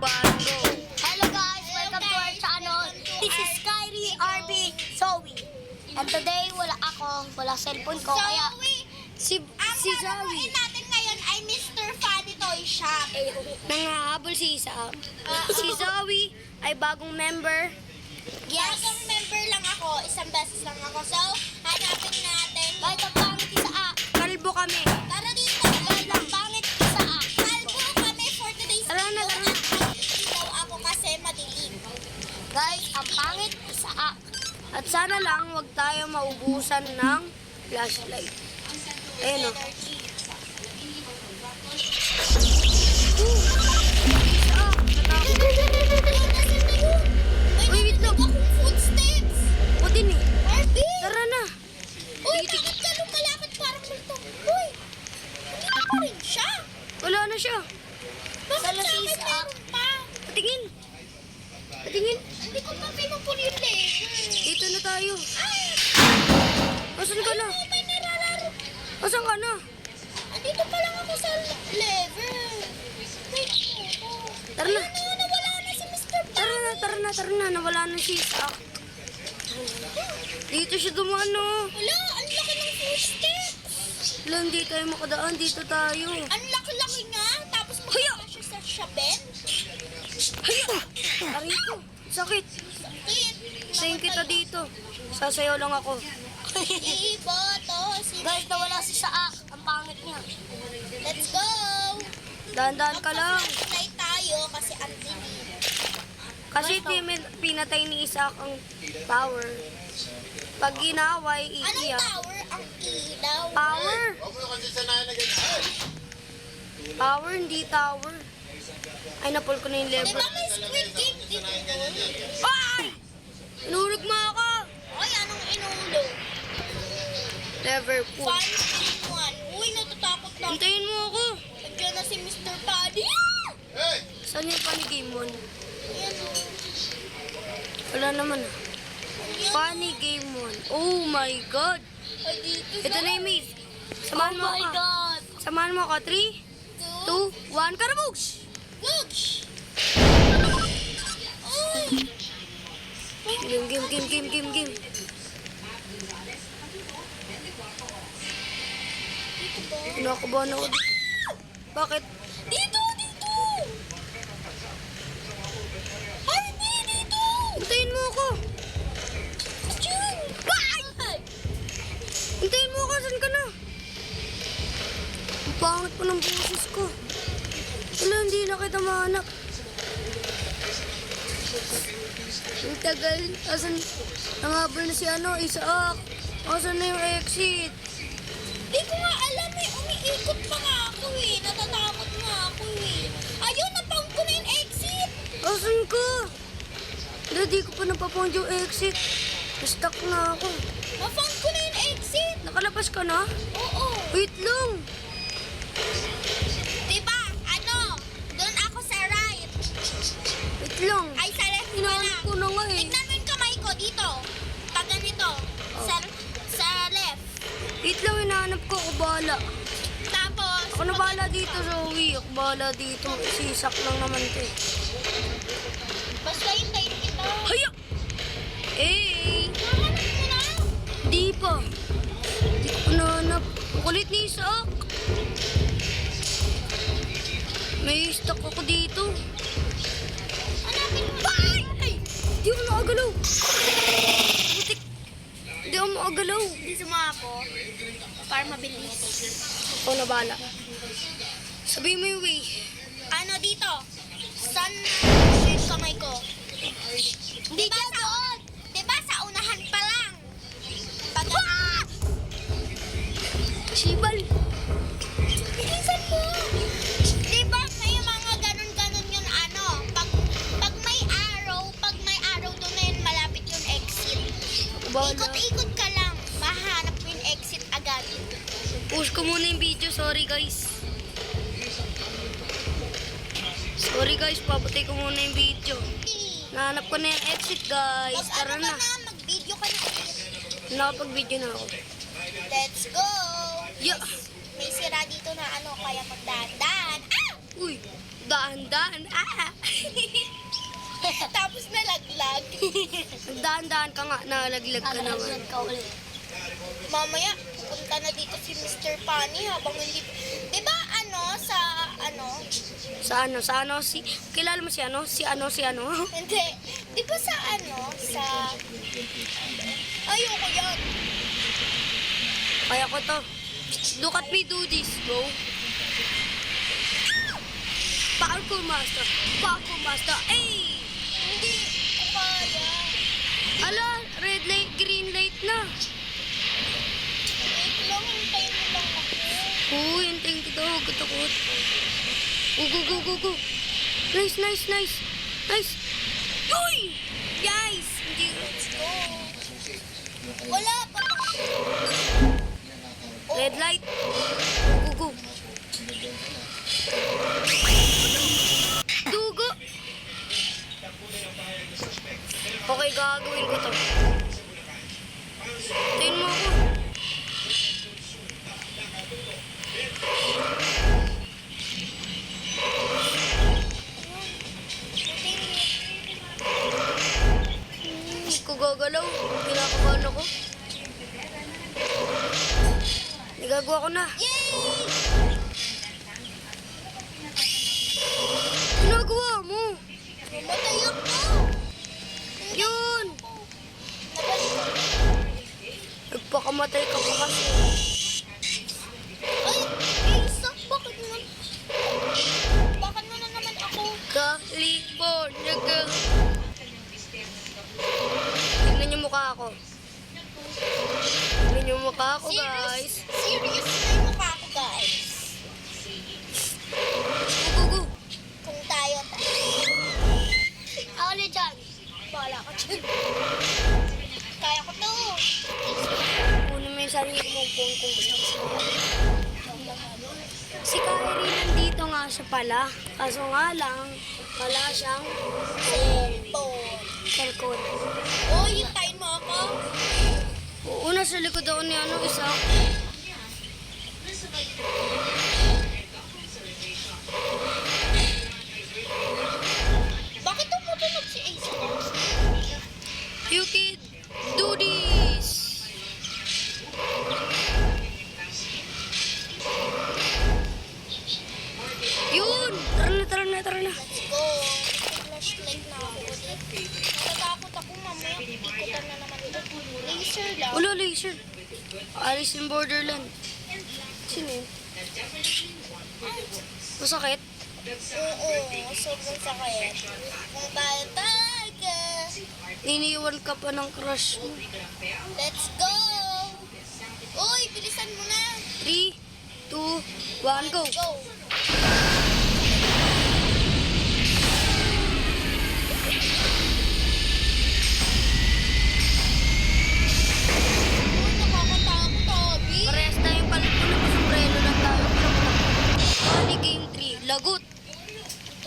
bando. Hello guys, welcome to our channel. This is Kyrie RB Zoe. And today wala cellphone ko. Kaya si Zoe. natin ngayon ay Mr. Funny Toy Shop. Nangahabol si Isa. Si Zoe ay bagong member. Yes. Bagong member lang ako, isang beses lang ako. So, hanapin natin. Kahit ang pangit Isa. Kalbo kami. Tara dito. Kahit ang pangit Isa. Kalbo kami for today's Tara na, video. tara na. Ilaw ako kasi madilim. Guys, ang pangit Isa. At sana lang wag tayo maubusan ng flashlight. Ayun o. Energy. Uy, wait lang. Akong footsteps. O din eh. Barbie. Tara na. Uy, bakit ka lumalapit parang multo? Uy, hindi pa rin siya. Wala na siya. Bakit Sala sa si akin Isa. meron pa? Patingin. Patingin. Hindi ko pa pinupuli yung laser. Dito na tayo. Ay, Asan ka na? may narararo. Asan ka na? Andito pa lang ako sa level. Wait, Tara na. ayun, nawala na si Mr. Tara na. Nawala na si Isa. Dito siya dumaan, no? Wala, ang laki ng footsteps. Wala, hindi tayo makadaan. Dito tayo. Ang laki-laki niya. Tapos magkita siya sa shaben. Haya! Arito. Sakit. Sakit. Sayin kita dito. Sasayaw lang ako. Iboto si Guys, nawala si Saa. Ang pangit niya. Let's go. Dahan-dahan ka lang. Magpa-flashlight tayo kasi ang dilim. Kasi pinatay ni Isa ang power. Pag ginaway, Anong iiyak. tower? Ang ilaw. Power! Huwag mo kasi sanayan na ganyan. Power, hindi tower. Ay, napul ko na yung level. Diba may Squid Game dito? Ay! Inulog mo ako! Ay, anong inulog? Liverpool. 5-1. Uy, natatakot lang. Hintayin mo ako. Nandiyan na si Mr. Paddy. Hey! Saan yung funny game mo? Ayan o. Wala naman. Funny game mo. Oh my God. Ay, dito Ito na yung maze. Samahan mo Oh my ako. God. Samahan mo ako. 3, 2, 1, karabugs! Gooch. Ay. Game. Kinakabahan ako. Bakit? Dito. Harvey, dito. Hintayin mo ako. Achoo. Ay. Hintayin mo ako. Saan ka na? Ang pangit pa ng boses ko. Wala, hindi na kita mahanap. Ang tagal. Asan? Nangahabol na si Isaac. Asan na yung exit? Di ko nga alam eh. Umiikot pa nga ako eh. Natatakot nga ako eh. Ayun, napang ko na yung exit. Asan ka? Hindi ko pa napapound yung exit. Stuck na ako. Napang ko na yung exit. Nakalabas ka na? Oo. Wait lang. Diba? Ano? Doon ako sa right. Wait lang. Ay, sa left ka Hinahanap na. ko na nga eh. Tignan mo yung kamay ko dito. Pag ganito. Sa left. Wait lang, hinahanap ko. Ako bahala. Tapos, Ako na bahala dito, Zoe. Ako bahala dito. Sisak lang naman ito eh. basta hintayin kita. Haya! Eh! Nahanap mo na. Di pa. Di ko nahanap. Ang kulit ni Isaac. May stuck ako dito. Hanapin mo. Ay! Di ako makagalaw. Butik. Di ako makagalaw. Hindi sumako. Para mabilis. Ako na bahala. Sabihin mo yung way. Ano dito? Saan yung kamay ko? Diba sa unahan pa lang? Pag Sibal. bilisan mo! Diba may mga ganun-ganun yun ano? Pag may arrow doon na yun malapit yung exit. Ako bahala. Ikot-ikot ka lang. Mahanap mo yung exit agad. Push ko muna yung video. Sorry guys. Papatay ko muna yung video. Nahanap ko na yung exit guys. Tara na. Mag-video ka na. Nakapag-video na ako. Let's go! Yeah. May sira dito na ano, kaya magdahan-dahan. Ah! Uy, dahan-dahan. Ah! nalaglag. Dahan-dahan ka nga, nalaglag ka naman. Nalaglag ka ulit. Mamaya, punta na dito si Mr. Funny habang hindi... Diba Sa ano, kilala mo si ano? Si ano? Hindi. Diba ayoko yan. Kaya ko to. Look at me do this, bro. Parkour master. Ay! Hindi ko kaya. Ala, red light, green light na. Wait lang, hintayin mo lang ako. Uy, hintayin kita. Huwag katakot. Go. Nice. Uy! Guys! Hindi. Go. Wala pa. Red light. Go. Dugo. Okay, gagawin ko to. Tingin mo ako. Hindi ko gagalaw. Kinakabahan ako. Nagagawa ko na. Yay! Ginagawa mo. Mamatay ako. Yun. Nabalik ako. Nagpakamatay ka pa kasi. Ay, Isak, bakit mo na naman ako? California girl. Tignan niyo mukha ako. Tignan niyo mukha ako, guys. Serious na yung mukha ko, guys. Go. Kung tayo. Ako na dyan. Bahala ka dyan. Kaya ko to. Puno mo yung sarili mo kung gusto mo. Si Kyrie nandito nga siya pala. Kaso nga lang, wala siyang cellphone. Oh, hintayin mo ako. Una sa likod ako ni isa. Bakit tumutunog si Ace? You can do this. Yun! Tara na. Let's go. Flashlight na ako ulit. Natatakot ako mamaya. Ikutan na naman ito. Laser lang. Wala, laser. Alice in Borderland. Sino yun? Masakit? Oo, sobrang sakit. Kung tayo ka. Iniwan ka pa ng crush mo. Let's go! Uy, bilisan mo na. 3, 2, 1, go! Let's go! Uy, nakakatakot, Abby. Parehas tayong palit ko na pasumbrelo lang tayo. Bali game 3, lagot.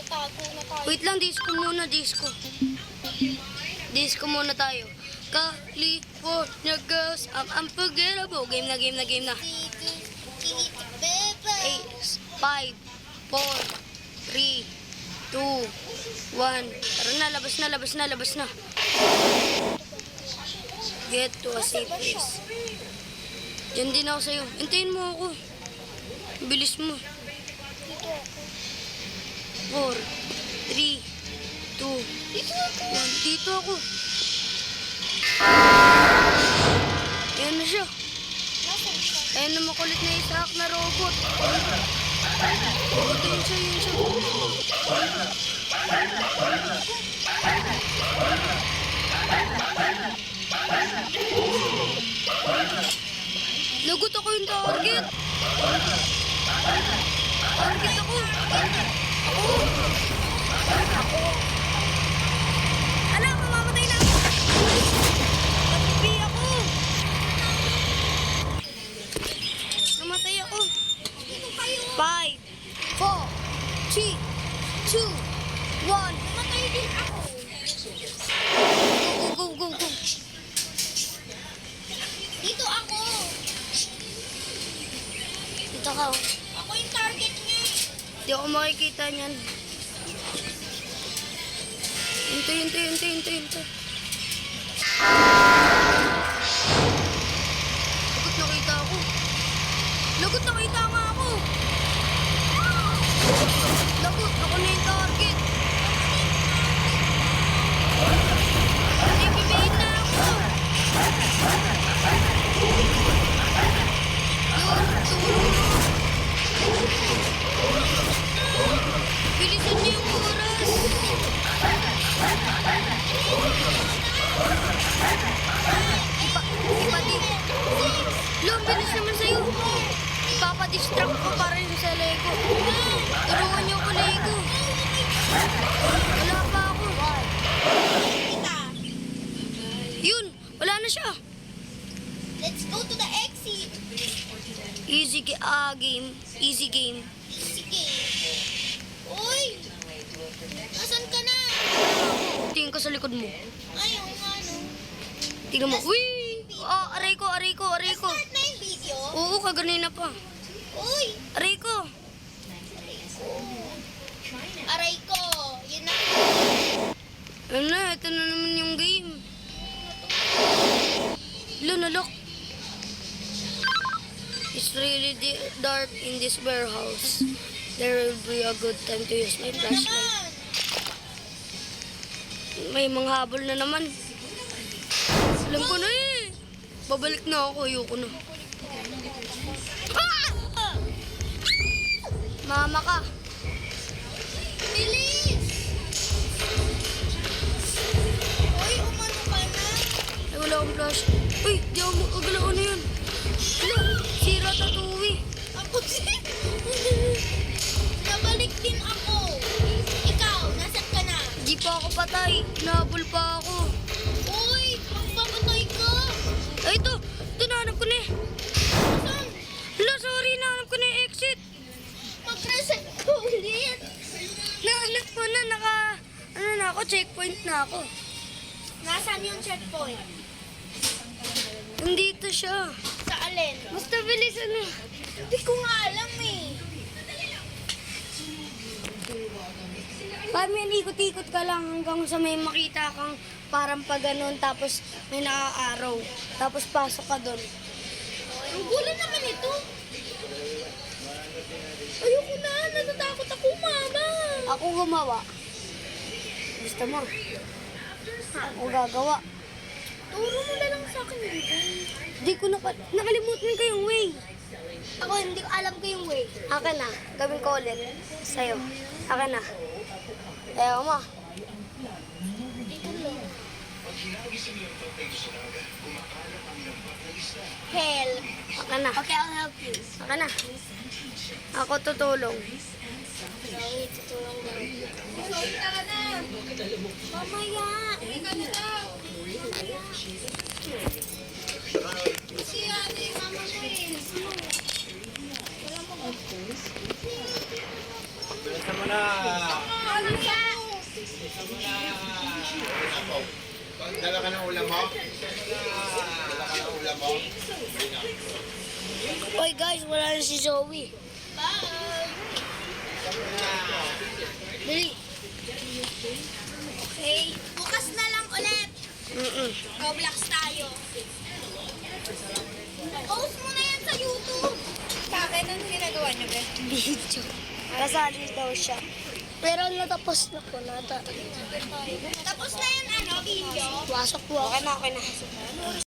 Tatago na tayo. Wait lang, disco muna. Disco muna tayo. California girls, I'm unforgettable. Game na. 8, 5, 4, 3, 2, 1. Tara na, labas na. Get to a safe place. Diyan din ako sa'yo. Hintayin mo ako. Bilis mo. Dito ako. 4, 3, 2, Dito ako. 1. Dito ako. Ayan na siya. Nasaan siya? Ayan na makulit na Isaac na robot. Robot, yun siya. Lagot ako yung target. Target ako. Ala, mamamatay na ako. Napipi ako. Namatay ako. 5, 4, 3, 2, 1. Namatay din ako. Go. Dito ako. Dito ka. Ako yung target niya. Hindi ako makikita niyan. Hintay. na siya. Let's go to the exit. Game. Easy game. Sige. Uy! Nasaan ka na? Tingin ka sa likod mo. Ayaw nga, no? Tingnan mo. Uy! Oh, aray ko. Start na yung video. Oo, kaganina pa. Uy! Aray ko. Aray ko. Yun na. Ano na, ito na naman yung game. Lunalok. It's really dark in this warehouse. There will be a good time to use my flashlight. Naman. May mga habol na naman. Alam ko na eh. Babalik na ako, ayoko na. Ah! Mama ka. Bilis! Uy, umano ka na. Ay, wala akong flash. Uy, di ako magagalaw. Ano yun? Ano? Sira tatuwi. Ako din. Nabalik din ako. Ikaw, nasan ka na? Di pa ako patay. Nahabol pa ako. Uy, magpapatay ka. Ay, ito. Ito, nahanap ko na eh. Saan? Hala, sorry. Nahanap ko na yung exit. Mag-reset ko ulit. Nahanap ko na. Ano na ako? Checkpoint na ako. Nasaan yung checkpoint? Nandito siya. Sa alin? Basta bilis ano. Hindi ko nga alam eh. Kami ikot-ikot ka lang hanggang sa may makita kang parang pa ganun, tapos may nakaaraw. Tapos pasok ka doon. Ang gulo naman ito. Ayoko na, natatakot ako, mama. Ako gumawa. Gusto mo? Ako gagawa. Turo mo na lang sa akin dito. Di ko nakalimutan ko yung way. Ako hindi ko alam ko yung way. Akin na. Gawin ko ulit. Sa'yo. Akin na. Ayaw mo. Hell. Akin na. Okay, I'll help you. Akin na. Ako tutulong. Mamaya. Si ate, mama ko eh. Bilisan mo na. Ano ka? Dala ka ng ulam mo? Dala ka ng ulam mo? Oy guys, wala na si Zoe. Bye. Dali. Okay, bukas na lang ulit. Mm-mm. Video. Kasali daw siya. Pero natapos na po nata. Tapos na yung ano, video. Wasok po. Okay na.